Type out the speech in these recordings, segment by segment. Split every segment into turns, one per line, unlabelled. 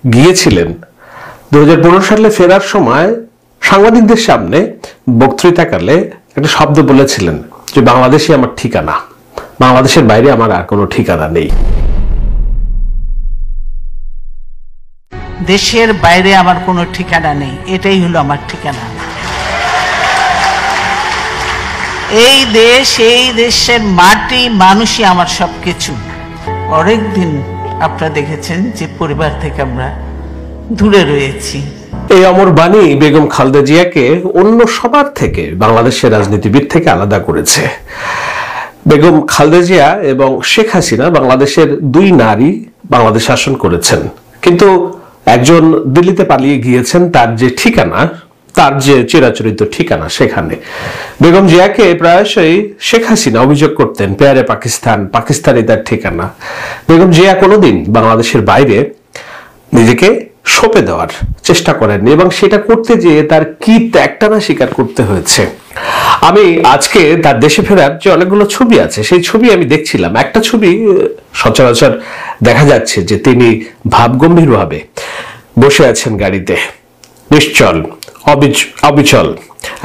গিয়েছিলেন 2015 সালে ফেরার সময় সাংবাদিকদের সামনে বক্তৃতাকালে একটা শব্দ বলেছিলেন যে বাংলাদেশই আমার ঠিকানা, বাংলাদেশের বাইরে আমার আর কোনো ঠিকানা নেই।
দেশের বাইরে আমার কোনো ঠিকানা নেই, এটাই হলো আমার ঠিকানা। এই দেশ, এই দেশের মাটি, মানুষই আমার সবকিছু। অনেকদিন আপনারা দেখেছেন যে পরিবার থেকে আমরা দূরে রয়েছি।
এই অমর বাণী বেগম খালেদা জিয়াকে অন্য সবার থেকে, বাংলাদেশের রাজনীতিবিদ থেকে আলাদা করেছে। বেগম খালেদা জিয়া এবং শেখ হাসিনা বাংলাদেশের দুই নারী বাংলাদেশ শাসন করেছেন, কিন্তু একজন দিল্লিতে পালিয়ে গিয়েছেন তার যে ঠিকানা, তার যে চিরাচরিত ঠিকানা সেখানে। বেগম জিয়াকে প্রায়শই শেখ হাসিনা অভিযোগ করতেন পেয়ারে পাকিস্তান, পাকিস্তানই তার ঠিকানা। বেগম জিয়া কোনোদিন বাংলাদেশের বাইরে নিজেকে সঁপে দেওয়ার চেষ্টা করেননি এবং সেটা করতে গিয়ে তার কি ত্যাগটানা স্বীকার করতে হয়েছে। আমি আজকে তার দেশে ফেরার যে অনেকগুলো ছবি আছে সেই ছবি আমি দেখছিলাম। একটা ছবি সচরাচর দেখা যাচ্ছে যে তিনি ভাবগম্ভীরভাবে বসে আছেন গাড়িতে, নিশ্চল অবিচল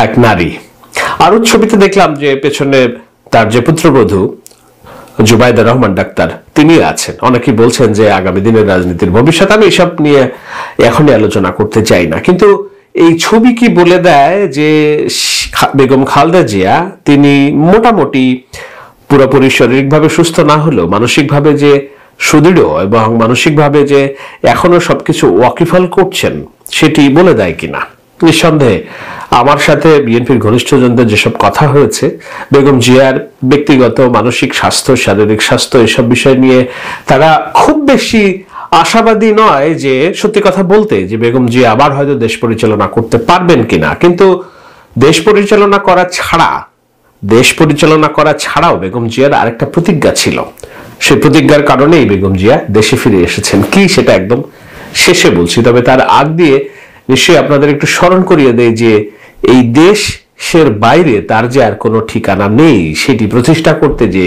এক নারী। আরো ছবিতে দেখলাম যে পেছনে তার যে পুত্রবধূ জুবাইদা রহমান ডাক্তার তিনি আছেন। অনেকেই বলছেন যে আগামী দিনের রাজনীতির ভবিষ্যৎ, আমি এসব নিয়ে এখনই আলোচনা করতে চাই না, কিন্তু এই ছবি কি বলে দেয় যে বেগম খালেদা জিয়া তিনি মোটামুটি পুরোপুরি শারীরিকভাবে সুস্থ না হলেও মানসিকভাবে যে সুদৃঢ় এবং মানসিকভাবে যে এখনো সবকিছু ওয়াকিফল করছেন সেটি বলে দেয় কিনা। নিঃসন্দেহে আমার সাথে বিএনপির ঘনিষ্ঠজনদের যেসব কথা হয়েছে, বেগম জিয়ার ব্যক্তিগত মানসিক স্বাস্থ্য, শারীরিক স্বাস্থ্য এসব বিষয় নিয়ে তারা খুব বেশি আশাবাদী নয় যে সত্যি কথা বলতে যে বেগম জিয়া আবার হয়তো দেশ পরিচালনা করতে পারবেন কিনা। কিন্তু দেশ পরিচালনা করা ছাড়াও বেগম জিয়ার আরেকটা প্রতিজ্ঞা ছিল। সেই প্রতিজ্ঞার কারণেই বেগম জিয়া দেশে ফিরে এসেছেন। কি সেটা একদম শেষে বলছি, তবে তার আগ দিয়ে নিশ্চয়ই আপনাদের একটু স্মরণ করিয়ে দেয় যে এই দেশের বাইরে তার যে আর কোনো ঠিকানা নেই সেটি প্রতিষ্ঠা করতে যে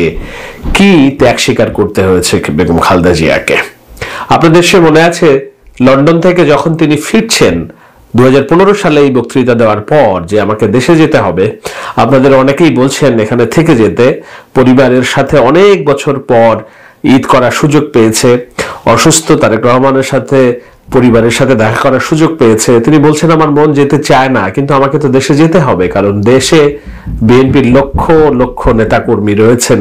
কি ত্যাগ স্বীকার করতে হয়েছে বেগম খালেদা জিয়াকে। আপনাদের সে মনে আছে লন্ডন থেকে যখন তিনি ফিরছেন 2015 সালে এই বক্তৃতা দেওয়ার পর যে আমাকে দেশে যেতে হবে, আপনাদের অনেকেই বলছেন এখানে থেকে যেতে, পরিবারের সাথে অনেক বছর পর ঈদ করার সুযোগ পেয়েছে, অসুস্থ তারেক রহমানের সাথে পরিবারের সাথে দেখা করার সুযোগ পেয়েছে। তিনি বলছেন আমার মন যেতে চায় না, কিন্তু আমাকে তো দেশে যেতে হবে, কারণ দেশে বিএনপির লক্ষ লক্ষ নেতাকর্মী রয়েছেন,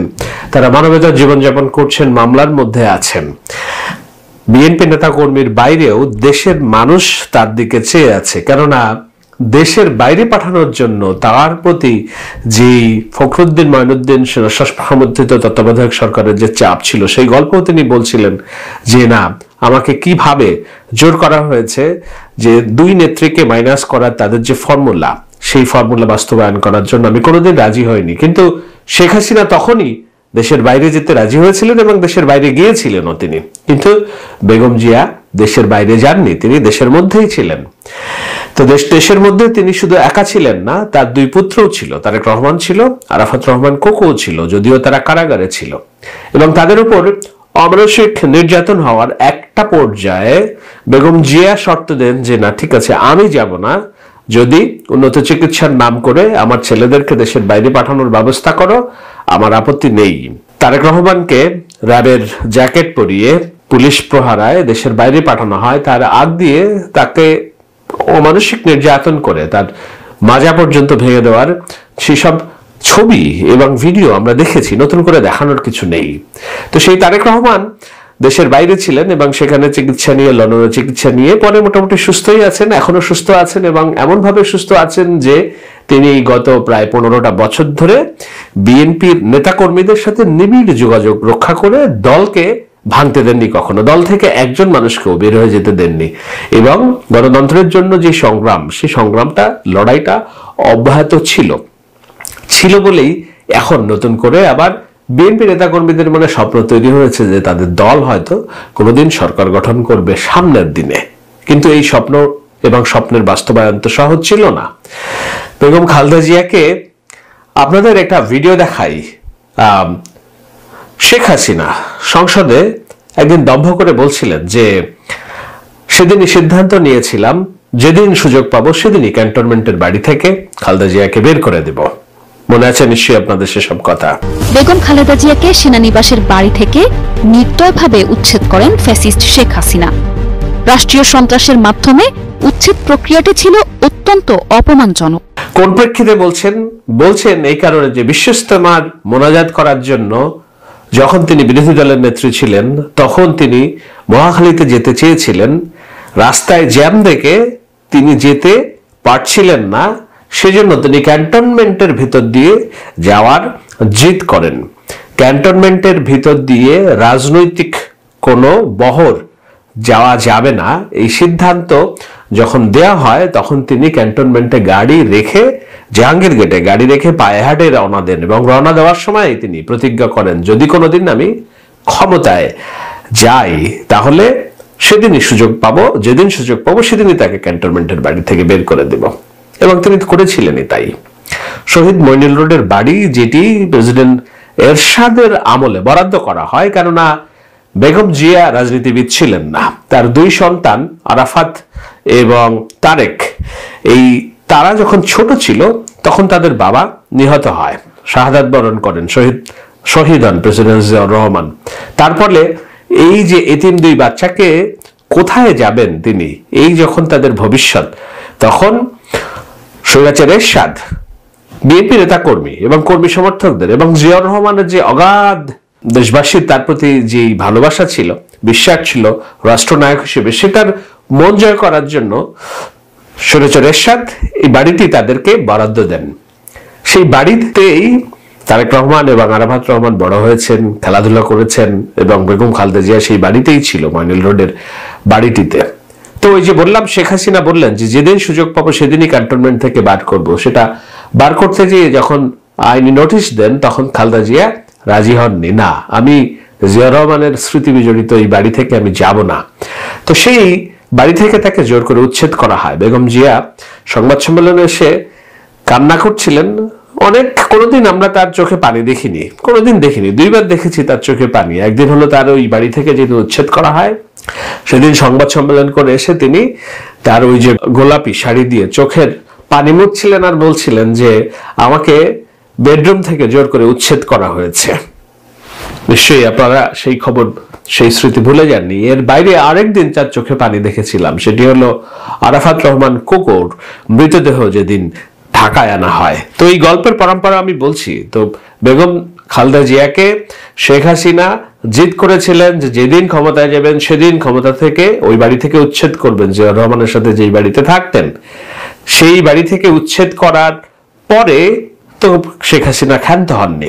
তারা মানবেতর জীবনযাপন করছেন, মামলার মধ্যে আছেন। বিএনপি নেতাকর্মীর বাইরেও দেশের মানুষ তার দিকে চেয়ে আছে, কেননা দেশের বাইরে পাঠানোর জন্য তার প্রতি যে ফখরুদ্দিন মঈনুদ্দিন সমর্থিত তত্ত্বাবধায়ক সরকারের যে চাপ ছিল সেই গল্পও তিনি বলছিলেন যে না, আমাকে কিভাবে জোর করা হয়েছে যে দুই নেত্রীকে মাইনাস করার তাদের যে ফর্মুলা, সেই ফর্মুলা বাস্তবায়ন করার জন্য আমি কোনোদিন রাজি হইনি। কিন্তু শেখ হাসিনা তখনই দেশের বাইরে যেতে রাজি হয়েছিলেন এবং দেশের বাইরে গিয়েছিলেনও তিনি, কিন্তু বেগম জিয়া দেশের বাইরে যাননি, তিনি দেশের মধ্যেই ছিলেন। তো দেশের মধ্যে তিনি শুধু একা ছিলেন না, তার দুই পুত্রও ছিল, তারেক রহমান ছিল, আরাফাত রহমান কোকোও ছিল, যদিও তারা কারাগারে ছিল, এবং তাদের উপর অমানসিক নির্যাতন হওয়ার একটা পর্যায়ে বেগম জিয়া শর্ত দেন যে না ঠিক আছে, আমি যাব না, যদি উন্নত চিকিৎসার নাম করে আমার ছেলেদেরকে দেশের বাইরে পাঠানোর ব্যবস্থা করো আমার আপত্তি নেই। তারেক রহমানকে র্যাবের জ্যাকেট পরিয়ে পুলিশ প্রহারায় দেশের বাইরে পাঠানো হয়, তার আগ দিয়ে তাকে অমানসিক নির্যাতন করে তার মাজা পর্যন্ত ভেঙে দেওয়ার সেসব ছবি এবং ভিডিও আমরা দেখেছি, নতুন করে দেখানোর কিছু নেই। তো সেই তারেক রহমান দেশের বাইরে ছিলেন এবং সেখানে চিকিৎসা নিয়ে, লন্ডনে চিকিৎসা নিয়ে পরে মোটামুটি সুস্থই আছেন, এখনো সুস্থ আছেন এবং এমনভাবে সুস্থ আছেন যে তিনি গত প্রায় 15টা বছর ধরে বিএনপির নেতাকর্মীদের সাথে নিবিড় যোগাযোগ রক্ষা করে দলকে ভাঙতে দেননি, কখনো দল থেকে একজন মানুষকেও বের হয়ে যেতে দেননি, এবং গণতন্ত্রের জন্য যে সংগ্রাম, সেই সংগ্রামটা, লড়াইটা অব্যাহত ছিল বলেই এখন নতুন করে আবার বিএনপি নেতাকর্মীদের মনে স্বপ্ন তৈরি হয়েছে যে তাদের দল হয়তো কোনোদিন সরকার গঠন করবে সামনের দিনে। কিন্তু এই স্বপ্ন এবং স্বপ্নের বাস্তবায়ন তো সহজ ছিল না। বেগম খালেদা জিয়াকে আপনাদের একটা ভিডিও দেখাই। শেখ হাসিনা সংসদে একদিন দম্ভ করে বলছিলেন যে সেদিনই সিদ্ধান্ত নিয়েছিলাম যেদিন সুযোগ পাবো সেদিনই ক্যান্টনমেন্টের বাড়ি থেকে খালেদা জিয়াকে বের করে দেব। মনে আছে নিশ্চয়ই আপনাদের সেসব কথা।
বেগম খালেদা জিয়াকে সেনানিবাসের বাড়ি থেকে নির্দয়ভাবে উচ্ছেদ করেন ফ্যাসিস্ট শেখ হাসিনা। রাষ্ট্রীয় সন্ত্রাসের মাধ্যমে উচ্ছেদ প্রক্রিয়াটি ছিল অত্যন্ত অপমানজনক।
কোন প্রেক্ষিতে বলছেন এই কারণে যে বিশ্ব ইজতেমার মোনাজাত করার জন্য যখন তিনি বিরোধী দলের নেত্রী ছিলেন তখন তিনি মহাখালীতে যেতে চেয়েছিলেন, রাস্তায় জ্যাম দেখে তিনি যেতে পারছিলেন না, সেজন্য তিনি ক্যান্টনমেন্টের ভিতর দিয়ে যাওয়ার জিদ করেন। ক্যান্টনমেন্টের ভিতর দিয়ে রাজনৈতিক কোনো বহর যাওয়া যাবে না, এই সিদ্ধান্ত যখন দেয়া হয় তখন তিনি ক্যান্টনমেন্টে গাড়ি রেখে জাহাঙ্গীর গেটে গাড়ি রেখে পায়ে হাঁটে রওনা দেন এবং রওনা দেওয়ার সময় তিনি প্রতিজ্ঞা করেন, যদি কোনোদিন আমি ক্ষমতায় যাই তাহলে সেদিনই সুযোগ পাবো, যেদিন সুযোগ পাবো সেদিনই তাকে ক্যান্টনমেন্টের বাড়ি থেকে বের করে দেব। এবং তিনি করেছিলেনই তাই। শহীদ মইনুল রোডের বাড়ি, যেটি প্রেসিডেন্ট এরশাদের আমলে বরাদ্দ করা হয়, কেননা বেগম জিয়া রাজনীতিবিদ ছিলেন না, তার দুই সন্তান আরাফাত এবং তারেক তারা যখন ছোট ছিল তখন তাদের বাবা নিহত হয়, শাহাদাত বরণ করেন, শহীদ হন প্রেসিডেন্ট জিয়াউর রহমান। তারপরে এই যে এতিম দুই বাচ্চাকে কোথায় যাবেন তিনি, এই যখন তাদের ভবিষ্যৎ, তখন স্বৈরাচার এরশাদ বিএনপি নেতা কর্মী এবং কর্মী সমর্থকদের এবং জিয়াউর রহমানের যে অগাধ দেশবাসীর তার প্রতি যে ভালোবাসা ছিল, বিশ্বাস ছিল রাষ্ট্রনায়ক হিসেবে, সেটার মন জয় করার জন্য স্বৈরাচার এরশাদ এই বাড়িটি তাদেরকে বরাদ্দ দেন। সেই বাড়িতেই তারেক রহমান এবং আরাফাত রহমান বড় হয়েছেন, খেলাধুলা করেছেন এবং বেগম খালেদা জিয়া সেই বাড়িতেই ছিল, মইনুল রোডের বাড়িটিতে। তো ওই যে বললাম, শেখ হাসিনা বললেন যে যেদিন সুযোগ পাবো সেদিনই ক্যান্টনমেন্ট থেকে বার করব, সেটা বার করতে গিয়ে যখন আইনি নোটিশ দেন তখন খালেদা জিয়া রাজি হননি। না, আমি জিয়াউর রহমানের স্মৃতি বিজড়িত এই বাড়ি থেকে আমি যাব না। তো সেই বাড়ি থেকে তাকে জোর করে উচ্ছেদ করা হয়। বেগম জিয়া সংবাদ সম্মেলনে এসে কান্না করছিলেন। কোনোদিন আমরা তার চোখে পানি দেখিনি, দুইবার দেখেছি তার চোখে পানি। একদিন হলো তার ওই বাড়ি থেকে যেহেতু উচ্ছেদ করা হয়, সেদিন সংবাদ সম্মেলন করে এসে তিনি তার ওই যে গোলাপি শাড়ি দিয়ে চোখের পানি মুছছিলেন আর বলছিলেন যে আমাকে বেডরুম থেকে জোর করে উচ্ছেদ করা হয়েছে। নিশ্চয়ই আপনারা সেই খবর, সেই স্মৃতি ভুলে যাননি। এর বাইরে আরেকদিন তার চোখে পানি দেখেছিলাম, সেটি হলো আরাফাত রহমান কোকোর মৃতদেহ যেদিন ঢাকায় আনা হয়। তো এই গল্পের পরম্পরা আমি বলছি। তো বেগম খালেদা জিয়াকে শেখ হাসিনা জিদ করেছিলেন যে যেদিন ক্ষমতায় যাবেন সেদিন ক্ষমতা থেকে ওই বাড়ি থেকে উচ্ছেদ করবেন। জিয়াউর রহমানের সাথে যেই বাড়িতে থাকতেন সেই বাড়ি থেকে উচ্ছেদ করার পরে তো শেখ হাসিনা ক্ষান্ত হননি।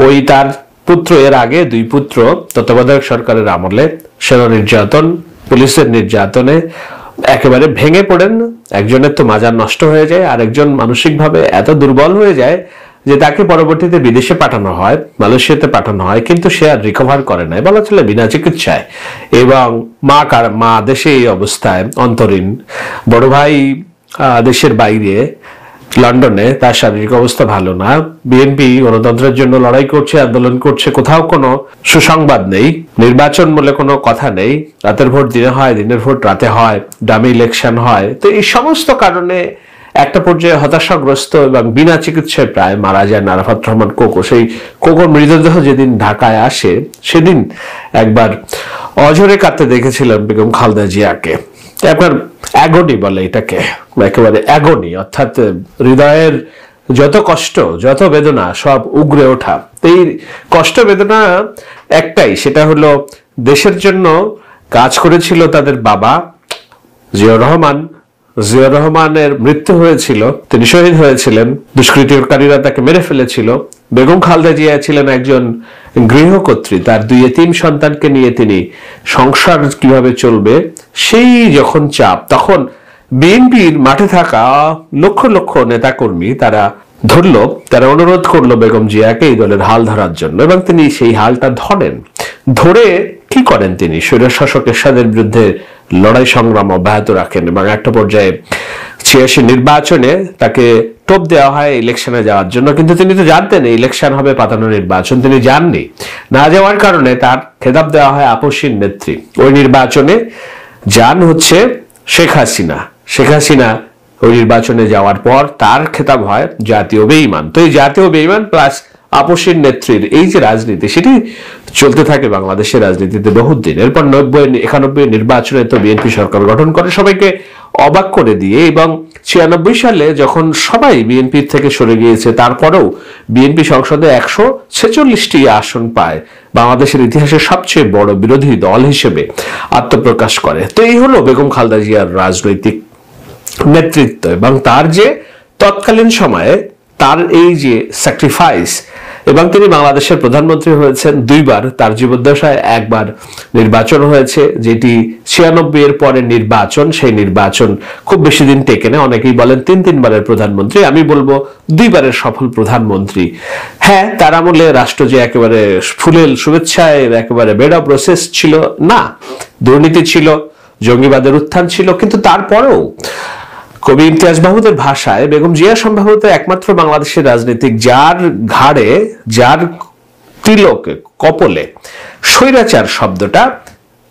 ওই তার পুত্র, এর আগে দুই পুত্র তত্ত্বাবধায়ক সরকারের আমলে সেনা নির্যাতন, পুলিশের নির্যাতনে একেবারে ভেঙে পড়েন। একজনের তো মাজার নষ্ট হয়ে যায়, আর একজন মানসিকভাবে এত দুর্বল হয়ে যায় যে তাকে পরবর্তীতে বিদেশে পাঠানো হয়, মালয়েশিয়াতে পাঠানো হয়, কিন্তু সে আর রিকভার করে নাই, বলা চলে বিনা চিকিৎসায়। এবং মা দেশে এই অবস্থায় অন্তরীণ, বড় ভাই দেশের বাইরে লন্ডনে, তার শারীরিক অবস্থা ভালো না। বিএনপি গণতন্ত্রের জন্য লড়াই করছে, আন্দোলন করছে, কোথাও কোনো সুসংবাদ নেই, নির্বাচন বলে কোনো কথা নেই, রাতের ভোট দিনে হয়, দিনের ভোট রাতে হয়, ডামি ইলেকশন হয়। তো এই সমস্ত কারণে একটা পর্যায়ে হতাশাগ্রস্ত এবং বিনা চিকিৎসায় প্রায় মারা যায় আরাফাত রহমান কোকো। সেই কোকোর মৃতদেহ যেদিন ঢাকায় আসে সেদিন একবার অঝরে কাঁদতে দেখেছিলাম বেগম খালেদা জিয়াকে। আপনার অ্যাগনি বলে এটাকে, একেবারে অ্যাগনি, অর্থাৎ হৃদয়ের যত কষ্ট, যত বেদনা সব উগরে ওঠা। এই কষ্ট বেদনা একটাই, সেটা হলো দেশের জন্য কাজ করেছিল তাদের বাবা জিয়াউর রহমান। জিয়াউর রহমানের মৃত্যু হয়েছিল, তিনি শহীদ হয়েছিলেন, দুষ্কৃতিকারীরা তাকে মেরে ফেলেছিল। বেগম খালেদা জিয়া ছিলেন একজন গৃহকর্ত্রী, তার দুই এতিম সন্তানকে নিয়ে তিনি সংসার কিভাবে চলবে সেই যখন চাপ, তখন বিএনপির মাঠে থাকা লক্ষ লক্ষ নেতাকর্মী তারা অনুরোধ করলো বেগম জিয়াকে এই দলের হাল ধরার জন্য, এবং তিনি সেই হালটা ধরে কি করেন, তিনি স্বৈরশাসক এরশাদের বিরুদ্ধে লড়াই সংগ্রাম অব্যাহত রাখেন এবং একটা পর্যায়ে ৮৬ নির্বাচনে তাকে টোপ দেওয়া হয় ইলেকশনে যাওয়ার জন্য। কিন্তু তিনি তো জানতেন ইলেকশন হবে পাতানো নির্বাচন, তিনি যাননি। না যাওয়ার কারণে তার খেতাব দেওয়া হয় আপসীর নেত্রী। ওই নির্বাচনে যান হচ্ছে শেখ হাসিনা। শেখ হাসিনা ওই নির্বাচনে যাওয়ার পর তার খেতাব হয় জাতীয় বেঈমান। তো এই জাতীয় বেঈমান প্লাস আপসীর নেত্রীর এই যে রাজনীতি, সেটি চলতে থাকে বাংলাদেশের রাজনীতিতে বহুদিন। এরপর 91 নির্বাচনে তো বিএনপি সরকার গঠন করে সবাইকে অবাক করে দিয়ে, এবং 96 সালে যখন সবাই বিএনপির থেকে সরে গিয়েছে, তারপরেও বিএনপি সংসদে 146টি আসন পায়, বাংলাদেশের ইতিহাসে সবচেয়ে বড় বিরোধী দল হিসেবে আত্মপ্রকাশ করে। তো এই হলো বেগম খালেদা জিয়ার রাজনৈতিক নেতৃত্ব এবং তার যে তৎকালীন সময়ে তার এই যে স্যাক্রিফাইস, এবং তিনি বাংলাদেশের প্রধানমন্ত্রী হয়েছেন 2 বার, তার জীবদ্দশায় 1 বার নির্বাচন হয়েছে, যেটি 96 এর পরে নির্বাচন। সেই নির্বাচন খুব বেশি দিন টেকে না, অনেকেই বলেন 3 বারের প্রধানমন্ত্রী, আমি বলবো 2 বারের সফল প্রধানমন্ত্রী। হ্যাঁ, তার আমলে রাষ্ট্র যে একেবারে ফুলেল শুভেচ্ছায় একেবারে বেড অফ প্রসেস ছিল না, দুর্নীতি ছিল, জঙ্গিবাদের উত্থান ছিল, কিন্তু তারপরেও কবি ইমতিয়াজ মাহমুদের ভাষায় বেগম জিয়া সম্ভবত একমাত্র বাংলাদেশের রাজনীতিক যার ঘাড়ে, যার তিলকে, কপলে স্বৈরাচার শব্দটা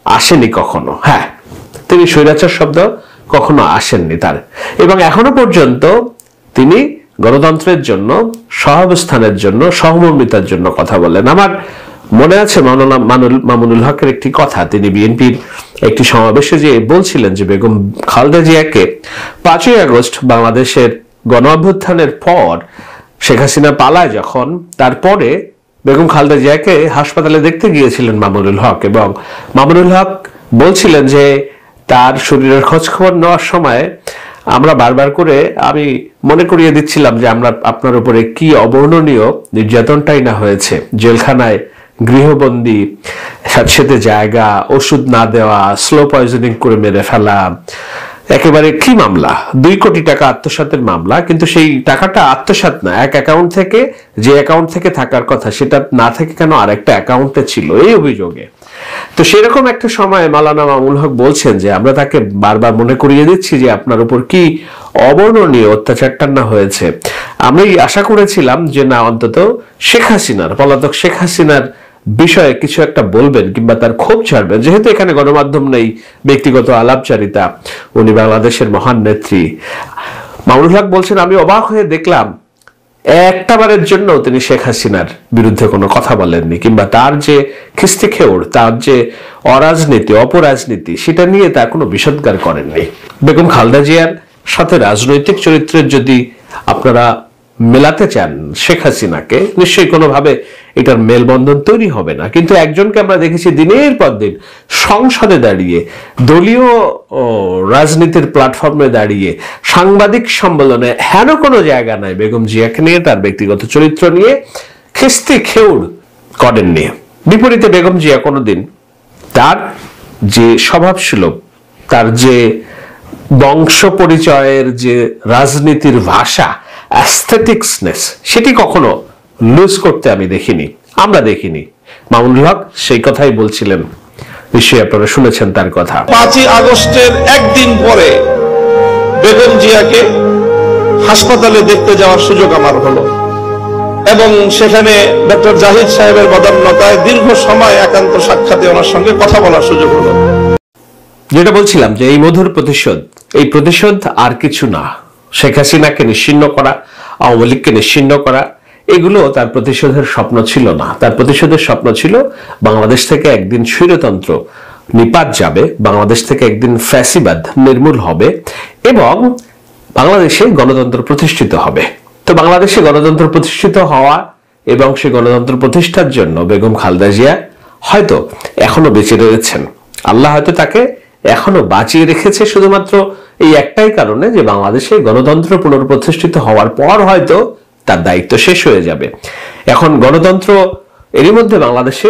আসেনি কখনো। হ্যাঁ, তিনি স্বৈরাচার শব্দ কখনো আসেননি তার, এবং এখনো পর্যন্ত তিনি গণতন্ত্রের জন্য, সহাবস্থানের জন্য, সহমর্মিতার জন্য কথা বলেন। আমার মনে আছে মামুনুল হকের একটি কথা, তিনি বিএনপির একটি সমাবেশে যে বলছিলেন যে বেগম খালেদা জিয়াকে 5ই আগস্ট বাংলাদেশের গণ অভ্যুত্থানের পর শেখ হাসিনা পালায় যখন, তারপরে বেগম খালেদা জিয়াকে হাসপাতালে দেখতে গিয়েছিলেন মামুনুল হক, এবং মামুনুল হক বলছিলেন যে তার শরীরের খোঁজ খবর নেওয়ার সময় আমরা বারবার করে আমি মনে করিয়ে দিচ্ছিলাম যে আমরা আপনার উপরে কি অবর্ণনীয় নির্যাতনটাই না হয়েছে, জেলখানায় গৃহবন্দী, সাথে জায়গা, ওষুধ না দেওয়া, স্লো পয়জনিং করে মেরে ফেলা, একেবারে কি মামলা, 2 কোটি টাকা আত্মসাতের মামলা, কিন্তু সেই টাকাটা আত্মসাৎ না, এক অ্যাকাউন্ট থেকে, যে অ্যাকাউন্ট থেকে থাকার কথা সেটা না থেকে কেন আরেকটা অ্যাকাউন্টে ছিল, এই অভিযোগে। তো সেরকম একটা সময় মাওলানা মামুনুল হক বলছেন যে আমরা তাকে বারবার মনে করিয়ে দিচ্ছি যে আপনার উপর কি অবর্ণনীয় অত্যাচারটা না হয়েছে। আমি আশা করেছিলাম যে না, অন্তত শেখ হাসিনার, পলাতক শেখ হাসিনার বিষয়ে কিছু একটা বলবেন কিংবা তার ক্ষোভ ছাড়বেন, যেহেতু এখানে গণমাধ্যম নেই, ব্যক্তিগত আলাপচারিতা, উনি বাংলাদেশের মহান নেত্রী। মামুনুল হক বলছেন আমি অবাক হয়ে দেখলাম একটা বারের জন্য তিনি শেখ হাসিনার বিরুদ্ধে কোনো কথা বলেননি, কিংবা তার যে খিস্তি খেউড়, তার যে অরাজনীতি, অপরাজনীতি, সেটা নিয়ে তার কোনো বিষোদ্গার করেননি। বেগম খালেদা জিয়ার সাথে রাজনৈতিক চরিত্রের যদি আপনারা মেলাতে চান শেখ হাসিনাকে, নিশ্চয়ই কোনোভাবে এটার মেলবন্ধন তৈরি হবে না। কিন্তু একজনকে আমরা দেখেছি দিনের পর দিন সংসদে দাঁড়িয়ে, দলীয় রাজনীতির প্ল্যাটফর্মে দাঁড়িয়ে, সাংবাদিক সম্মেলনে, হেন কোনো জায়গা নাই বেগম জিয়াকে নিয়ে, তার ব্যক্তিগত চরিত্র নিয়ে খিস্তি খেউড় করেননি। বিপরীতে বেগম জিয়া কোনোদিন তার যে স্বভাবসুলভ, তার যে বংশ পরিচয়ের যে রাজনীতির ভাষা, অ্যাস্থেটিক্সনেস, সেটি কখনো লুজ করতে আমি দেখিনি, আমরা দেখিনি। মামুনুল হক সেই কথাই বলছিলেন, নিশ্চয়ই আপনারা শুনেছেন তার কথা।
5ই আগস্টের একদিন পরে বেগম জিয়াকে হাসপাতালে দেখতে যাওয়ার সুযোগ আমার হলো, এবং সেখানে ডক্টর জাহিদ সাহেবের বদান্যতায় দীর্ঘ সময় একান্ত সাক্ষাতে ওনার সঙ্গে কথা বলার সুযোগ হলো।
যেটা বলছিলাম যে এই মধুর প্রতিশোধ, এই প্রতিশোধ আর কিছু না, শেখ হাসিনাকে নিশ্চিহ্ন করা, আওয়ামী লীগকে নিশ্চিহ্ন করা, এগুলো তার প্রতিশোধের স্বপ্ন ছিল না। তার প্রতিশোধের স্বপ্ন ছিল বাংলাদেশ থেকে একদিন স্বৈরতন্ত্র নিপাত যাবে, বাংলাদেশ থেকে একদিন ফ্যাসিবাদ নির্মূল হবে, এবং বাংলাদেশে গণতন্ত্র প্রতিষ্ঠিত হবে। তো বাংলাদেশে গণতন্ত্র প্রতিষ্ঠিত হওয়া এবং সেই গণতন্ত্র প্রতিষ্ঠার জন্য বেগম খালেদা জিয়া হয়তো এখনো বেঁচে রয়েছেন। আল্লাহ হয়তো তাকে এখনো বাঁচিয়ে রেখেছে শুধুমাত্র এই একটাই কারণে যে বাংলাদেশে গণতন্ত্র পুনঃপ্রতিষ্ঠিত হওয়ার পর হয়তো তার দায়িত্ব শেষ হয়ে যাবে। এখন গণতন্ত্র এরই মধ্যে বাংলাদেশে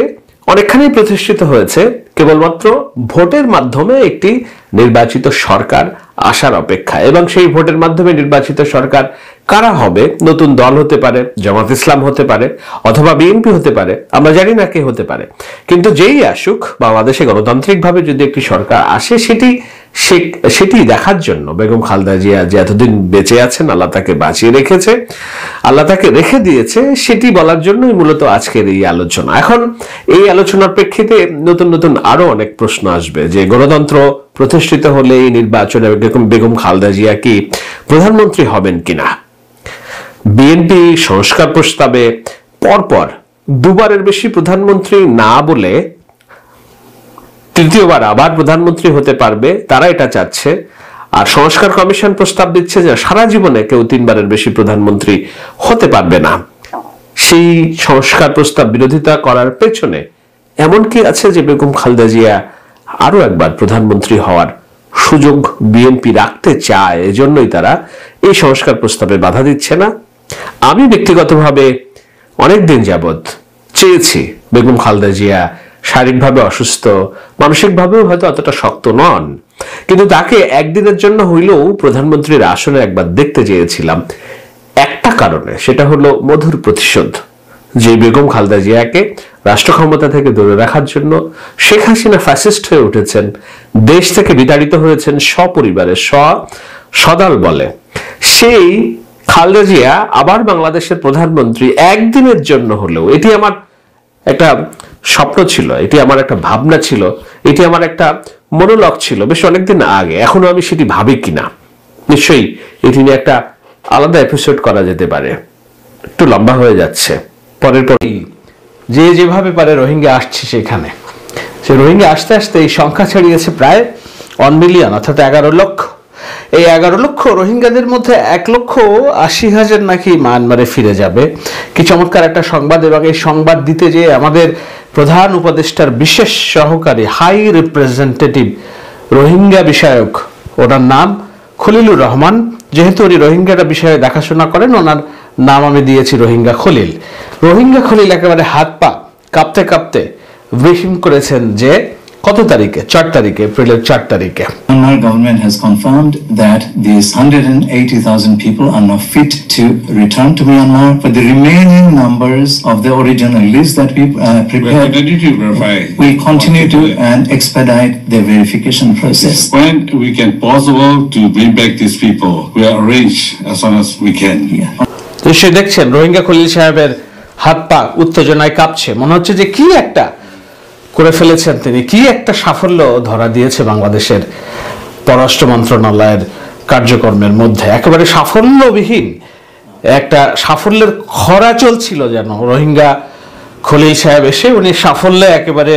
অনেকখানি প্রতিষ্ঠিত হয়েছে, কেবলমাত্র ভোটের মাধ্যমে একটি নির্বাচিত সরকার আসার অপেক্ষা, এবং সেই ভোটের মাধ্যমে নির্বাচিত সরকার কারা হবে, নতুন দল হতে পারে, জামাত ইসলাম হতে পারে, অথবা বিএনপি হতে পারে, আমরা জানি না কে হতে পারে, কিন্তু যেই আসুক বাংলাদেশে গণতান্ত্রিকভাবে যদি একটি সরকার আসে, সেটি সেটি দেখার জন্য বেগম খালেদা জিয়া যে এতদিন বেঁচে আছেন, আল্লাহ তাকে বাঁচিয়ে রেখেছে, আল্লাহ তাকে রেখে দিয়েছে, সেটি বলার জন্যই মূলত আজকের এই আলোচনা। এখন এই আলোচনার প্রেক্ষিতে নতুন নতুন আরো অনেক প্রশ্ন আসবে যে গণতন্ত্র প্রতিষ্ঠিত হলে এই নির্বাচনে বেগম খালেদা জিয়া কি প্রধানমন্ত্রী হবেন কিনা। বিএনপি সংস্কার প্রস্তাবে পরপর দুবারের বেশি প্রধানমন্ত্রী না বলে তৃতীয়বার আবার প্রধানমন্ত্রী হতে পারবে, তারা এটা চাচ্ছে। আর সংস্কার কমিশন প্রস্তাব দিচ্ছে যে সারা জীবনে কেউ 3 বারের বেশি প্রধানমন্ত্রী হতে পারবে না। সেই সংস্কার প্রস্তাব বিরোধিতা করার পেছনে এমন কি আছে যে বেগম খালেদা জিয়া আরো একবার প্রধানমন্ত্রী হওয়ার সুযোগ বিএনপি রাখতে চায়, এজন্যই তারা এই সংস্কার প্রস্তাবে বাধা দিচ্ছে না। আমি ব্যক্তিগতভাবে অনেকদিন যাবৎ চেয়েছি বেগম খালেদা জিয়া শারীরিকভাবে অসুস্থ, মানসিকভাবেও হয়তো অতটা শক্ত নন, কিন্তু তাকে একদিনের জন্য হইলেও প্রধানমন্ত্রীর আসনে একবার দেখতে চেয়েছিলাম একটা কারণে, সেটা হলো মধুর প্রতিশোধ। যে বেগম খালেদা জিয়াকে রাষ্ট্র ক্ষমতা থেকে দূরে রাখার জন্য শেখ হাসিনা ফ্যাসিস্ট হয়ে উঠেছেন, দেশ থেকে বিতাড়িত হয়েছেন সপরিবারে সদল বলে, সেই খালেদা জিয়া আবার বাংলাদেশের প্রধানমন্ত্রী একদিনের জন্য হলেও, এটি আমার একটা স্বপ্ন ছিল, এটি আমার একটা ভাবনা ছিল, এটি আমার একটা মনোলগ ছিল বেশ অনেকদিন আগে। এখনো আমি সেটি ভাবি কিনা, নিশ্চয়ই এটি নিয়ে একটা আলাদা এপিসোড করা যেতে পারে, একটু লম্বা হয়ে যাচ্ছে। পরের পরই যে যেভাবে পারে রোহিঙ্গা আসছে, সেখানে সে রোহিঙ্গা আসতে আসতে এই সংখ্যা ছাড়িয়েছে প্রায় 1 মিলিয়ন, অর্থাৎ 11 লক্ষ। এই 11 লক্ষ রোহিঙ্গাদের মধ্যে 1,80,000 নাকি মায়ানমারে ফিরে যাবে। কি চমৎকার একটা সংবাদ! এবং এই সংবাদ দিতে যে আমাদের প্রধান উপদেষ্টার বিশেষ সহকারী হাই রিপ্রেজেন্টেটিভ রোহিঙ্গা বিষয়ক, ওনার নাম খলিলুর রহমান, যেহেতু উনি রোহিঙ্গাটা বিষয়ে দেখাশোনা করেন, ওনার নাম আমি দিয়েছি রোহিঙ্গা খলিল। রোহিঙ্গা খলিল একেবারে হাত পা কাঁপতে কাঁপতে ব্রিফিং করেছেন যে কত তারিখে, 4 তারিখে, এপ্রিলের 4 তারিখে
Myanmar government has confirmed that these 180,000 people are now fit to return to Myanmar. For the remaining numbers of the original list that we prepared, we continue to and expedite the verification process.
When we can possible to bring back these people, we will arrange as soon as we can.
তো সে দেখছেন রোহিঙ্গা খলিল সাহেবের হাত পা উত্তেজনায় কাঁপছে, মনে হচ্ছে যে কি একটা করে ফেলেছেন তিনি, কি একটা সাফল্য ধরা দিয়েছে বাংলাদেশের পররাষ্ট্র মন্ত্রণালয়ের কার্যক্রমের মধ্যে। একেবারে সাফল্যবিহীন একটা সাফল্যের খরা চলছিল যেন। রোহিঙ্গা খলিল সাহেব এসে উনি সাফল্যে একেবারে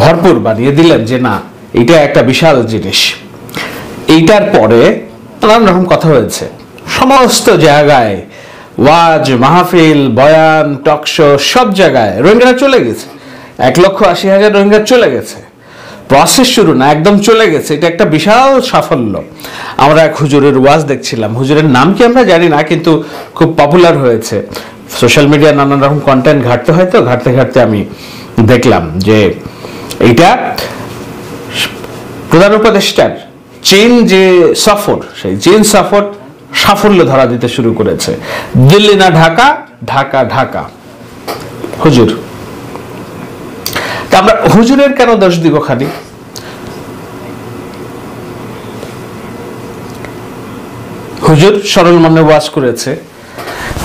ভরপুর বানিয়ে দিলেন যে না, এটা একটা বিশাল জিনিস। এইটার পরে নানান রকম কথা হয়েছে সমস্ত জায়গায়, ওয়াজ মাহফিল, বয়ান, টকশো, সব জায়গায় রোহিঙ্গারা চলে গেছে। 1,80,000 রোহিঙ্গা চলে গেছে। প্রসেস শুরু না, একদম চলে গেছে। এটা একটা বিশাল সাফল্য। আমরা এক হুজুরের ওয়াজ দেখছিলাম, হুজুরের নাম কি আমরা জানি না, কিন্তু খুব পপুলার হয়েছে সোশ্যাল মিডিয়া, নানান রকম কন্টেন্ট ঘাটতে হয়তো ঘাটতে ঘাটতে আমি দেখলাম যে এইটা প্রধান উপদেষ্টার চীন যে সফর, সেই চীন সফর সাফল্য ধরা দিতে শুরু করেছে। দিল্লি না ঢাকা, ঢাকা ঢাকা। হুজুর, আমরা হুজুরের কেন দোষ দিব খালি? হুজুর সরল মনে ওয়াজ করেছে,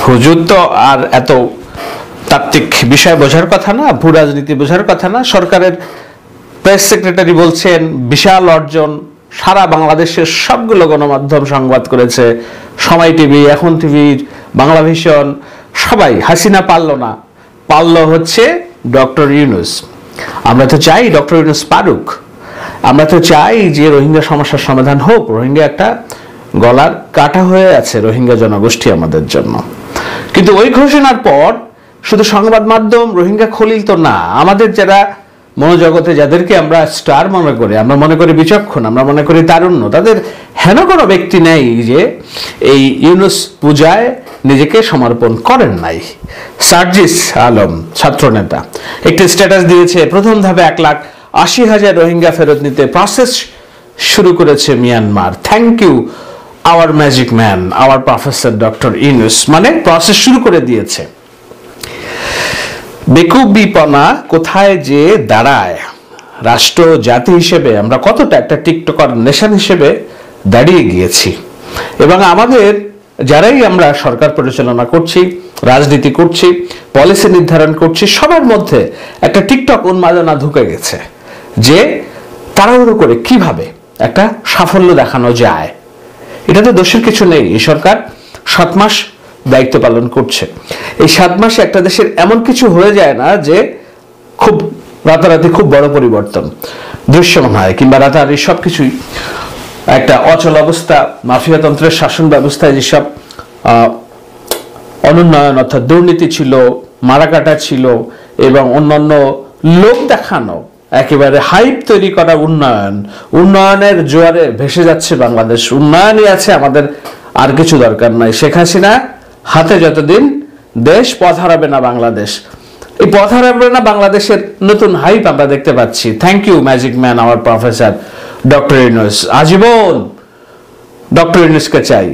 হুজুর তো আর এত তাত্ত্বিক বিষয় বোঝার কথা না, ভূ রাজনীতি বোঝার কথা না। সরকারের প্রেস সেক্রেটারি বলছেন বিশাল অর্জন, সারা বাংলাদেশের সবগুলো গণমাধ্যম সংবাদ করেছে, সময় টিভি, এখন টিভি, বাংলা ভিশন, সবাই। হাসিনা পারল না, পারল হচ্ছে ডক্টর ইউনূস। আমরা তো চাই ডক্টর ইউনূস পারুক, আমরা তো চাই যে রোহিঙ্গা সমস্যার সমাধান হোক। রোহিঙ্গা একটা গলার কাটা হয়ে আছে রোহিঙ্গা জনগোষ্ঠী আমাদের জন্য। কিন্তু ওই ঘোষণার পর শুধু সংবাদ মাধ্যম, রোহিঙ্গা খলিল তো না, আমাদের যারা মনোজগতে, যাদেরকে আমরা স্টার মনে করি, আমরা মনে করি বিচক্ষণ, আমরা মনে করি তারুণ্য, তাদের হেন কোনো ব্যক্তি নেই যে এই ইউনূস পূজায় নিজেকে সমর্পণ করেন নাই। সার্জিস আলম ছাত্রনেতা একটি স্ট্যাটাস দিয়েছে, প্রথম ধাপে 1,80,000 রোহিঙ্গা ফেরত নিতে প্রসেস শুরু করেছে Myanmar. Thank you our magic man, our professor doctor Yunus. মানে প্রসেস শুরু করে দিয়েছে। বেকুবিপনা কোথায় যে দাঁড়ায়, রাষ্ট্র জাতি হিসেবে আমরা কতটা একটা টিকটকার নেশন হিসেবে দাঁড়িয়ে গিয়েছি, এবং আমাদের যারাই আমরা সরকার পরিচালনা করছি, রাজনীতি করছি, পলিসি নির্ধারণ করছি, সবার মধ্যে একটা টিকটক উন্মাদনা ঢুকে গেছে যে তাড়াহুড়ো করে কিভাবে একটা সাফল্য দেখানো যায়। এটাতে দোষের কিছু নেই। এই সরকার 7 মাস দায়িত্ব পালন করছে। এই 7 মাসে একটা দেশের এমন কিছু হয়ে যায় না যে খুব রাতারাতি খুব বড় পরিবর্তন দৃশ্যমান হয়, কিংবা রাতারাতি সবকিছুই একটা অচল অবস্থা, মাফিয়াতন্ত্রের শাসন ব্যবস্থায় যেসব অনুন্নয়ন অর্থাৎ দুর্নীতি ছিল, মারাকাটা ছিল এবং অন্যান্য লোক দেখানো একেবারে হাইপ তৈরি করা উন্নয়নের জোয়ারে ভেসে যাচ্ছে বাংলাদেশ। উন্নয়নই আছে, আমাদের আর কিছু দরকার নাই। শেখ হাসিনা হাতে যতদিন দেশ পথ হারাবে না বাংলাদেশ, এই পথ হারাবে না বাংলাদেশের নতুন হাইপ আমরা দেখতে পাচ্ছি। Thank you magic man our professor doctor Yunus. আজীবন ডক্টর ইউনূসকে চাই,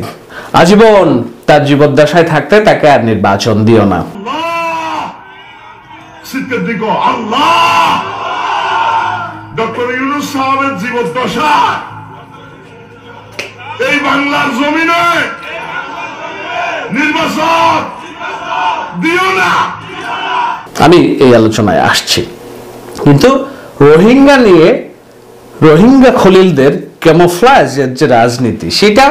আজীবন তার জীবদ্দশায় থাকতে তাকে আর নির্বাচন দিও না।
ডক্টর ইউনূস সাহেবের জীবদ্দশা এই বাংলার জমিনে নির্বাচন দিও না।
আমি এই আলোচনায় আসছি, কিন্তু রোহিঙ্গা নিয়ে রোহিঙ্গা খলিলদের ক্যামোফ্লাজের যে রাজনীতি, সেটা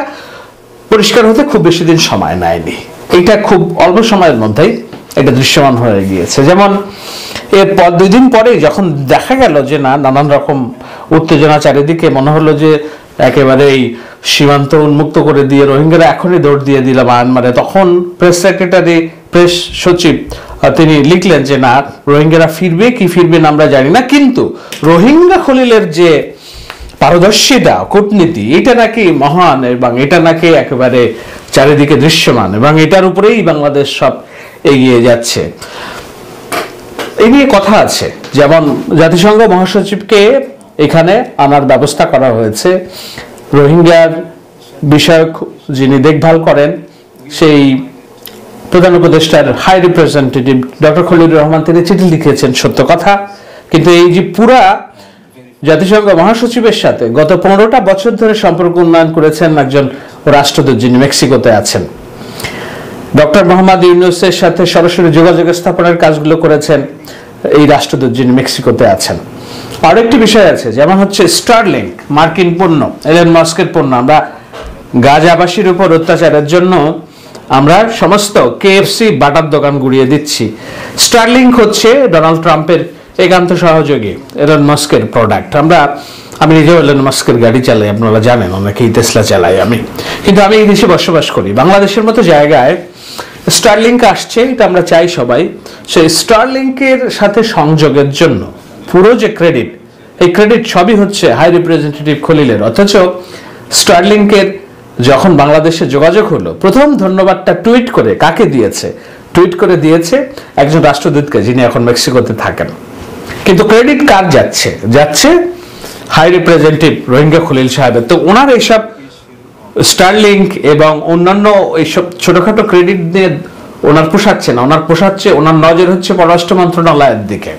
পরিষ্কার হতে খুব বেশি দিন সময় নেয়নি। এটা খুব অল্প সময়ের মধ্যেই এটা দৃশ্যমান হয়ে গিয়েছে। যেমন এরপর 2 দিন পরেই যখন দেখা গেল যে না, নানান রকম উত্তেজনা চারিদিকে, মনে হলো যে একেবারেই সীমান্ত উন্মুক্ত করে দিয়ে রোহিঙ্গারা এখনই দৌড় দিয়ে দিল মায়ানমারে, তখন প্রেস সেক্রেটারি, প্রেস সচিব তিনি লিখলেন যে না, রোহিঙ্গারা ফিরবে কি ফিরবে না আমরা জানি না, কিন্তু রোহিঙ্গা খলিলের যে পারদর্শিতা, কূটনীতি, এটা নাকি মহান এবং এটা নাকি একেবারে চারিদিকে দৃশ্যমান, এবং এটার উপরেই বাংলাদেশ সব এগিয়ে যাচ্ছে। এই নিয়ে কথা আছে। যেমন জাতিসংঘ মহাসচিবকে এখানে আনার ব্যবস্থা করা হয়েছে। রোহিঙ্গার বিষয়ক যিনি দেখভাল করেন সেই প্রধান উপদেষ্টার high representative doctor Khalilur Rahman তিনি চিঠি লিখেছেন, সত্য কথা। কিন্তু এই যে পুরা জাতিসংঘ মহাসচিবের সাথে গত 15টা বছর ধরে সম্পর্ক উন্নয়ন করেছেন একজন রাষ্ট্রদূত যিনি মেক্সিকোতে আছেন। ডক্টর মোহাম্মদ ইউনূসের সাথে সরাসরি যোগাযোগ স্থাপনের কাজগুলো করেছেন এই রাষ্ট্রদূত যিনি মেক্সিকোতে আছেন। আরেকটি বিষয় আছে, যেমন হচ্ছে স্টারলিংক, মার্কিন পণ্য, এলন মাস্কের পণ্য। আমরা গাজাবাসীর উপর অত্যাচারের জন্য আমরা সমস্ত KFC বাটার দোকান গুড়িয়ে দিচ্ছি। স্টারলিংক হচ্ছে ডোনাল্ড ট্রাম্পের একান্ত সহযোগী এলন মাস্কের প্রোডাক্ট। আমি নিজেও এলন মাস্কের গাড়ি চালাই, আপনারা জানেন, অনেকেই টেসলা চালাই আমি, কিন্তু আমি এই দেশে বসবাস করি। বাংলাদেশের মতো জায়গায় স্টারলিংক আসছে, এটা আমরা চাই সবাই। সেই স্টারলিংকের সাথে সংযোগের জন্য পুরো যে ক্রেডিট, এই ক্রেডিট সবই হচ্ছে হাই রিপ্রেজেন্টেটিভ খলিলের। অথচ স্টারলিংকের যখন বাংলাদেশে যোগাযোগ হলো, প্রথম ধন্যবাদটা টুইট করে কাকে দিয়েছে? টুইট করে দিয়েছে একজন রাষ্ট্রদূতকে, যিনি এখন মেক্সিকোতে থাকেন। কিন্তু ক্রেডিট কার যাচ্ছে? যাচ্ছে হাই রিপ্রেজেন্টেটিভ রোহিঙ্গা খলিল সাহেবের। তো ওনার এইসব স্টারলিংক এবং অন্যান্য এইসব ছোটখাটো ক্রেডিট দিয়ে ওনার পোষাচ্ছে না। ওনার নজর হচ্ছে পররাষ্ট্র মন্ত্রণালয়ের দিকে।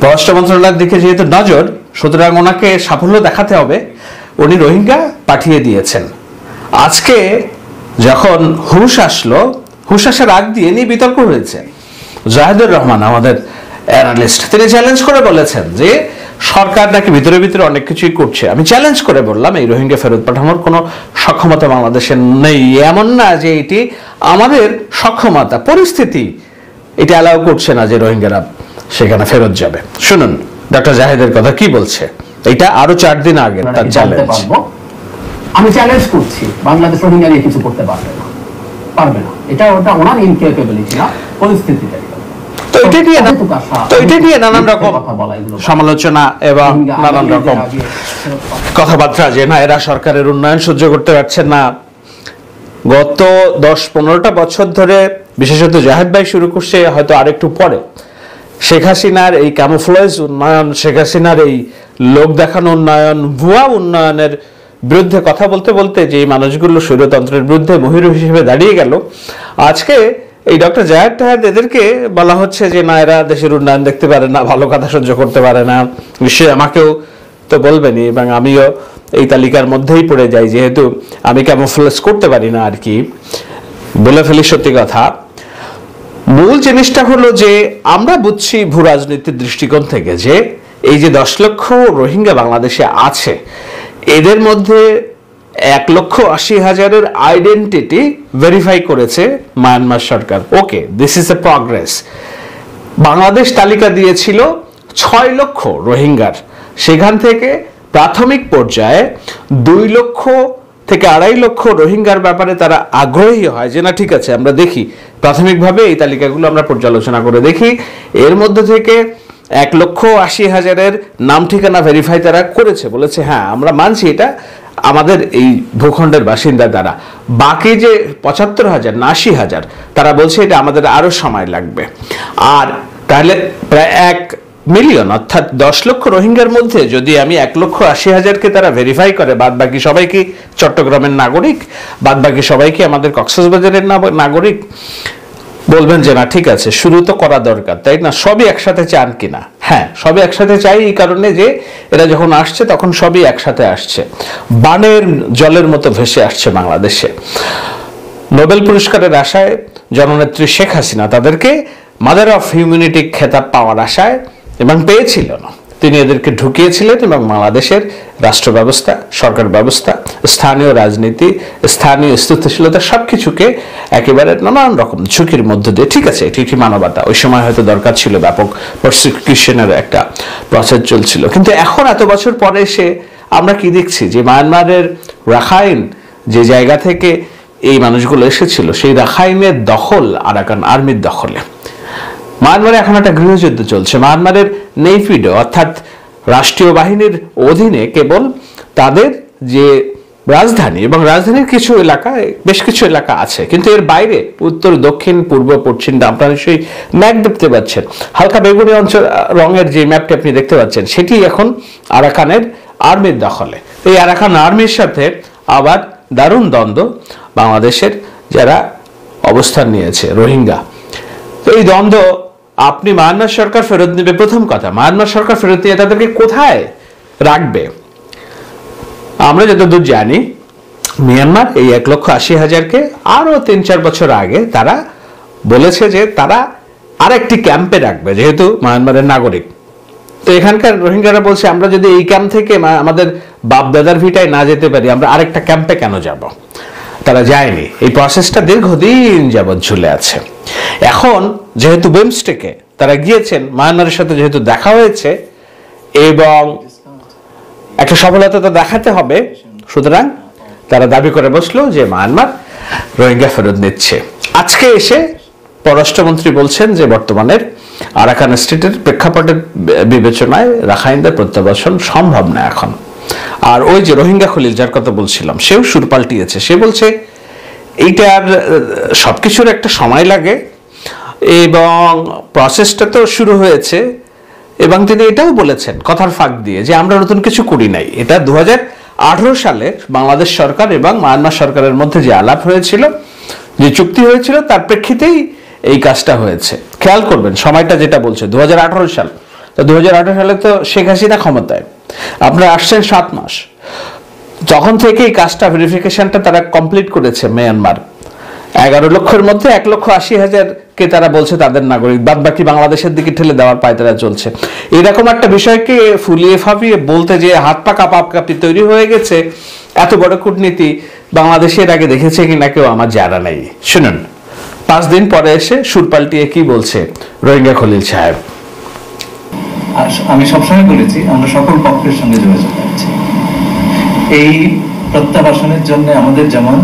পররাষ্ট্র মন্ত্রণালয়ের দিকে যেহেতু নজর, সুতরাং ওনাকে সাফল্য দেখাতে হবে। উনি রোহিঙ্গা পাঠিয়ে দিয়েছেন। আজকে যখন হুশ আসলো, হুশ আসার আগ দিয়ে নিয়ে বিতর্ক হয়েছে। জাহিদুর রহমান আমাদের অ্যানালিস্ট, তিনি চ্যালেঞ্জ করে বলেছেন যে সরকার নাকি ভিতরে ভিতরে অনেক কিছুই করছে। আমি চ্যালেঞ্জ করে বললাম, এই রোহিঙ্গা ফেরত পাঠানোর কোনো সক্ষমতা বাংলাদেশের নেই। এমন না যে এটি আমাদের সক্ষমতা, পরিস্থিতি এটা অ্যালাউ করছে না যে রোহিঙ্গারা সেখানে ফেরত যাবে। শুনুন ডক্টর জাহিদের কথা কি বলছে। এটা আরো 4 দিন আগে তার চ্যালেঞ্জ।
আমি চ্যালেঞ্জ করছি, বাংলাদেশ রোহিঙ্গা নিয়ে কিছু করতে পারবে না। এটা ওনার ইনকেপেবিলিটি না, পরিস্থিতিটা।
তো এটা নিয়ে নানান রকম সমালোচনা এবং নানান রকম কথাবার্তা, যে না এরা সরকারের উন্নয়ন সহ্য করতে পারছেন না। গত 10-15টা বছর ধরে, বিশেষত জাহেদ ভাই শুরু করছে, হয়তো আরেকটু পরে, শেখ হাসিনার এই ক্যামোফ্লেজ উন্নয়ন, শেখ হাসিনার এই লোক দেখানো উন্নয়ন, ভুয়া উন্নয়নের বিরুদ্ধে কথা বলতে বলতে যে মানুষগুলো স্বৈরতন্ত্রের বিরুদ্ধে মহিরু হিসেবে দাঁড়িয়ে গেল, আজকে এই ডক্টর জাহেদ তাহেদ এদেরকে বলা হচ্ছে যে না এরা দেশের উন্নয়ন দেখতে পারে না, ভালো কথা সহ্য করতে পারে না, নিশ্চয়ই আমাকেও তো বলবেনই, এবং আমিও এই তালিকার মধ্যেই পড়ে যাই, যেহেতু আমি ক্যামোফ্লেজ করতে পারি না আর কি, বলে ফেলি সত্যি কথা। মূল জিনিসটা হলো যে আমরা বুঝছি ভূ রাজনীতির দৃষ্টিকোণ থেকে যে এই যে 10 লক্ষ রোহিঙ্গা বাংলাদেশে আছে, এদের মধ্যে 1,80,000-এর আইডেন্টিটি ভেরিফাই করেছে Myanmar Sarkar. Okay, this is a progress. Bangladesh তালিকা দিয়েছিল 6 লক্ষ রোহিঙ্গার, সেখান থেকে প্রাথমিক পর্যায়ে 2 লক্ষ থেকে 2.5 লক্ষ রোহিঙ্গার ব্যাপারে তারা আগ্রহী হয় যে না ঠিক আছে আমরা দেখি, প্রাথমিকভাবে এই তালিকাগুলো আমরা পর্যালোচনা করে দেখি। এর মধ্যে থেকে 1,80,000-এর নাম ঠিকানা ভেরিফাই তারা করেছে, বলেছে হ্যাঁ আমরা মানছি এটা আমাদের এই ভূখণ্ডের বাসিন্দা। তারা বাকি যে 75,000 না 80,000 তারা বলছে এটা আমাদের আরো সময় লাগবে। আর তাহলে প্রায় 1 মিলিয়ন অর্থাৎ 10 লক্ষ রোহিঙ্গার মধ্যে যদি আমি 1,80,000-কে তারা ভেরিফাই করে, বাদ বাকি সবাই কি চট্টগ্রামের নাগরিক, বাদ বাকি সবাই কি আমাদের কক্সবাজারের নাগরিক, বলবেন যে না ঠিক আছে শুরু তো করা দরকার, তাই না? সবই একসাথে চান কিনা? হ্যাঁ, সবই একসাথে চাই এই কারণে যে এরা যখন আসছে তখন সবই একসাথে আসছে, বানের জলের মতো ভেসে আসছে বাংলাদেশে। নোবেল পুরস্কারের আশায় জননেত্রী শেখ হাসিনা তাদেরকে মাদার অফ হিউম্যানিটি খেতাব পাওয়ার আশায়, এবং পেয়েছিল না, তিনি এদেরকে ঢুকিয়েছিলেন এবং বাংলাদেশের রাষ্ট্র ব্যবস্থা, সরকার ব্যবস্থা, স্থানীয় রাজনীতি, স্থানীয় স্থিতিশীলতা সবকিছুকে একেবারে নানান রকম ঝুঁকির মধ্য দিয়ে, ঠিক আছে এটি কি মানবতা, ওই সময় হয়তো দরকার ছিল, ব্যাপক প্রসিকিউশনের একটা প্রসেস চলছিল। কিন্তু এখন এত বছর পরে এসে আমরা কি দেখছি যে মায়ানমারের রাখাইন যে জায়গা থেকে এই মানুষগুলো এসেছিল, সেই রাখাইনের দখল আরাকান আর্মির দখলে। মায়ানমারে এখন একটা গৃহযুদ্ধ চলছে। মায়ানমারের নেইপিডো অর্থাৎ রাষ্ট্রীয় বাহিনীর অধীনে কেবল তাদের যে রাজধানী এবং রাজধানীর কিছু এলাকায়, বেশ কিছু এলাকা আছে, কিন্তু এর বাইরে উত্তর, দক্ষিণ, পূর্ব, পশ্চিম আপনারা নিশ্চয়ই ম্যাপ দেখতে পাচ্ছেন, হালকা বেগুনি অঞ্চল রঙের যে ম্যাপটি আপনি দেখতে পাচ্ছেন সেটি এখন আরাকানের আর্মির দখলে। এই আরাকান আর্মির সাথে আবার দারুণ দ্বন্দ্ব বাংলাদেশের যারা অবস্থান নিয়েছে রোহিঙ্গা। তো এই দ্বন্দ্ব আপনি মায়ানমার সরকার ফেরত নেবে, প্রথম কথা মায়ানমার সরকার ফেরত নিয়ে তাদেরকে কোথায় রাখবে? আমরা যতদূর জানি মিয়ানমার এই 1,80,000-কে আরো 3-4 বছর আগে তারা বলেছে যে তারা আরেকটি ক্যাম্পে রাখবে, যেহেতু মায়ানমারের নাগরিক। তো এখানকার রোহিঙ্গারা বলছে আমরা যদি এই ক্যাম্প থেকে আমাদের বাপ দাদার ভিটায় না যেতে পারি, আমরা আরেকটা ক্যাম্পে কেন যাব? তারা যায়নি। এই প্রসেসটা দীর্ঘদিন যাবৎ ঝুলে আছে। এখন যেহেতু বিমস্টেকে তারা গিয়েছেন, মায়ানমারের সাথে যেহেতু দেখা হয়েছে এবং একটা সফলতা তো দেখাতে হবে, সুতরাং তারা দাবি করে বসলো যে মায়ানমার রোহিঙ্গা ফেরত নিচ্ছে। আজকে এসে পররাষ্ট্রমন্ত্রী বলছেন যে বর্তমানের আরাকান স্টেটের প্রেক্ষাপটের বিবেচনায় রাখাইনদের প্রত্যাবাসন সম্ভব না এখন। আর ওই যে রোহিঙ্গা খলিল যার কথা বলছিলাম, সেও সুর পাল্টিয়েছে। সে বলছে এইটার সবকিছুর একটা সময় লাগে এবং প্রসেসটা তো শুরু হয়েছে, এবং তিনি এটাও বলেছেন কথার ফাঁক দিয়ে যে আমরা নতুন কিছু করি নাই। এটা 2018 সালে বাংলাদেশ সরকার এবং মায়ানমার সরকারের মধ্যে যে আলাপ হয়েছিল, যে চুক্তি হয়েছিল, তার প্রেক্ষিতেই এই কাজটা হয়েছে। খেয়াল করবেন সময়টা যেটা বলছে 2018 সাল। তো 2018 সালে তো শেখ হাসিনা ক্ষমতায়, আপনারা আসছেন 7 মাস, তখন থেকে এই কাজটা ভেরিফিকেশনটা তারা কমপ্লিট করেছে। মিয়ানমার 11 লক্ষের মধ্যে 1,80,000-কে তারা বলছে তাদের নাগরিক, বাদ বাকি বাংলাদেশের দিকে ঠেলে দেওয়ার পায়তারা চলছে। এরকম একটা বিষয়কে ফুলিয়ে ফাঁপিয়ে বলতে যে হাত পা কাঁপাকাঁপি তৈরি হয়ে গেছে, এত বড় কূটনীতি বাংলাদেশের আগে দেখেছে কিনা কেউ আমার জানা নেই। শুনুন 5 দিন পরে এসে সুর পাল্টিয়ে কি বলছে রোহিঙ্গা খলিল সাহেব।
আমি সবসময় বলেছি আমরা সকল পক্ষের সঙ্গে যোগাযোগ রাখছি। এই প্রত্যাবাসনের জন্য আমাদের যেমন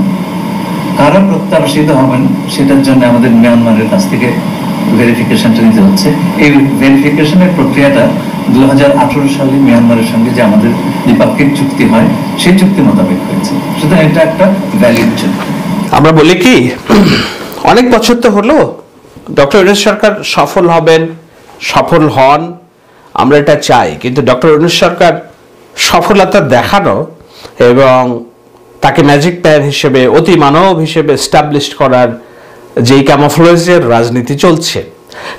কারা প্রত্যাবাসিত হবেন সেটার জন্য আমাদের মিয়ানমারের কাছ থেকে ভেরিফিকেশনটা নিতে হচ্ছে। এই ভেরিফিকেশনের প্রক্রিয়াটা 2018 সালে মিয়ানমারের সঙ্গে যে আমাদের দ্বিপাক্ষিক চুক্তি হয় সেই চুক্তি মোতাবেক হয়েছে, সুতরাং এটা একটা ভ্যালিড চুক্তি।
আমরা বলি কি অনেক বছর তো হলো, ডক্টর ইউনূস সরকার সফল হবেন, সফল হন, আমরা এটা চাই, কিন্তু ডক্টর ইউনূস সরকার সফলতা দেখানো এবং তাকে ম্যাজিক ম্যান হিসেবে, অতি মানব হিসেবে এস্টাবলিশ করার যেই ক্যামোফ্লেজের রাজনীতি চলছে,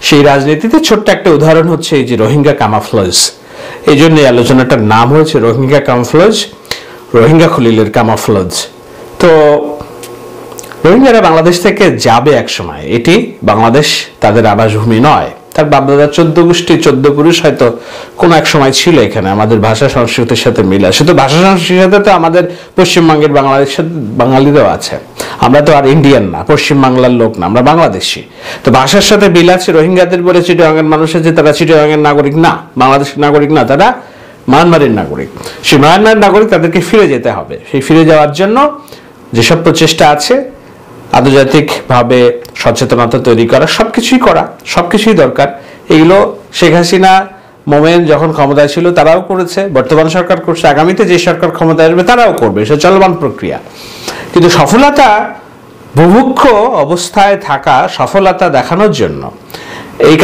সেই রাজনীতিতে ছোট্ট একটা উদাহরণ হচ্ছে এই যে রোহিঙ্গা ক্যামোফ্লেজ। এই জন্য এই আলোচনাটার নাম হয়েছে রোহিঙ্গা ক্যামোফ্লেজ, রোহিঙ্গা খলিলের ক্যামোফ্লেজ। তো রোহিঙ্গারা বাংলাদেশ থেকে যাবে এক সময়, এটি বাংলাদেশ তাদের আবাসভূমি নয়। তার বাপদাদা 14 গোষ্ঠী 14 পুরুষ হয়তো কোনো এক সময় ছিল এখানে, আমাদের ভাষা সংস্কৃতির সাথে মিল আছে। শুধু ভাষা সংস্কৃতির সাথে তো আমাদের পশ্চিমবঙ্গের বাংলাদেশের বাঙালিরাও আছে, আমরা তো আর ইন্ডিয়ান না, পশ্চিমবাংলার লোক না, আমরা বাংলাদেশি। তো ভাষার সাথে মিল আছে। রোহিঙ্গাদের বলে চিটাগাংয়ের মানুষ আছে, তারা চিটাগাংয়ের নাগরিক না, বাংলাদেশের নাগরিক না, তারা মায়ানমারের নাগরিক। সেই মায়ানমারের নাগরিক, তাদেরকে ফিরে যেতে হবে। সেই ফিরে যাওয়ার জন্য যেসব প্রচেষ্টা আছে, আন্তর্জাতিকভাবে সচেতনতা তৈরি করা, সবকিছুই দরকার। এগুলো শেখ হাসিনা মোমেন যখন ক্ষমতায় ছিল তারাও করেছে, বর্তমান সরকার করছে, আগামীতে যে সরকার ক্ষমতায় আসবে তারাও করবে, এটা চলমান প্রক্রিয়া। কিন্তু সফলতা, বুভুক্ষ অবস্থায় থাকা সফলতা দেখানোর জন্য এই